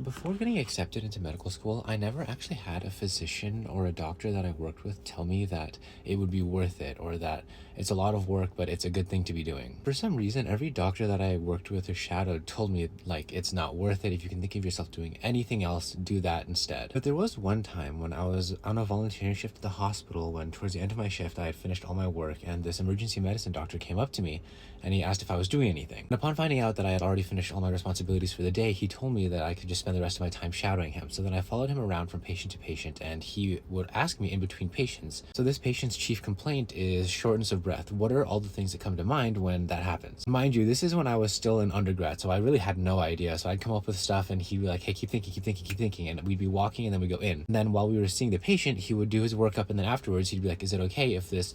Before getting accepted into medical school, I never actually had a physician or a doctor that I worked with tell me that it would be worth it or that it's a lot of work, but it's a good thing to be doing. For some reason, every doctor that I worked with or shadowed told me, like, it's not worth it. If you can think of yourself doing anything else, do that instead. But there was one time when I was on a volunteering shift at the hospital when, towards the end of my shift, I had finished all my work, and this emergency medicine doctor came up to me and he asked if I was doing anything. And upon finding out that I had already finished all my responsibilities for the day, he told me that I could just spend the rest of my time shadowing him. So then I followed him around from patient to patient, and he would ask me in between patients. So this patient's chief complaint is shortness of breath. What are all the things that come to mind when that happens? Mind you, this is when I was still in undergrad, so I really had no idea. So I'd come up with stuff and he'd be like, hey, keep thinking, keep thinking, keep thinking. And we'd be walking and then we'd go in. And then while we were seeing the patient, he would do his workup, and then afterwards he'd be like, is it okay if this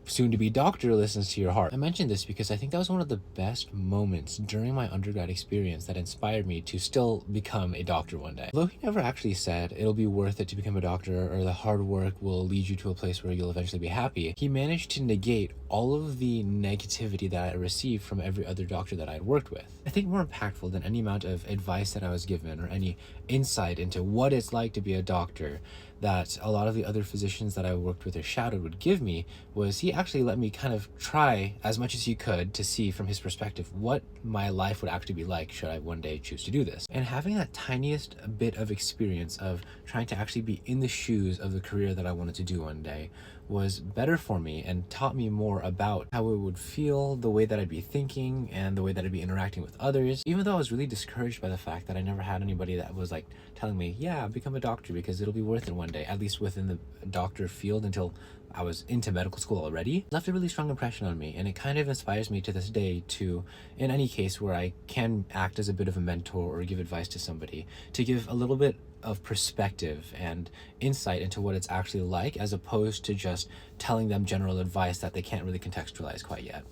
soon-to-be doctor listens to your heart? I mentioned this because I think that was one of the best moments during my undergrad experience that inspired me to still become a doctor one day. Although he never actually said it'll be worth it to become a doctor or the hard work will lead you to a place where you'll eventually be happy, he managed to negate all of the negativity that I received from every other doctor that I'd worked with. I think more impactful than any amount of advice that I was given or any insight into what it's like to be a doctor that a lot of the other physicians that I worked with or shadowed would give me was he actually let me kind of try as much as he could to see from his perspective what my life would actually be like should I one day choose to do this. And having that tiniest bit of experience of trying to actually be in the shoes of the career that I wanted to do one day was better for me and taught me more about how it would feel, the way that I'd be thinking, and the way that I'd be interacting with others. Even though I was really discouraged by the fact that I never had anybody that was like telling me, yeah, become a doctor because it'll be worth it one day, at least within the doctor field until I was into medical school already, it left a really strong impression on me, and it kind of inspires me to this day to, in any case where I can act as a bit of a mentor or give advice to somebody, to give a little bit of perspective and insight into what it's actually like, as opposed to just telling them general advice that they can't really contextualize quite yet.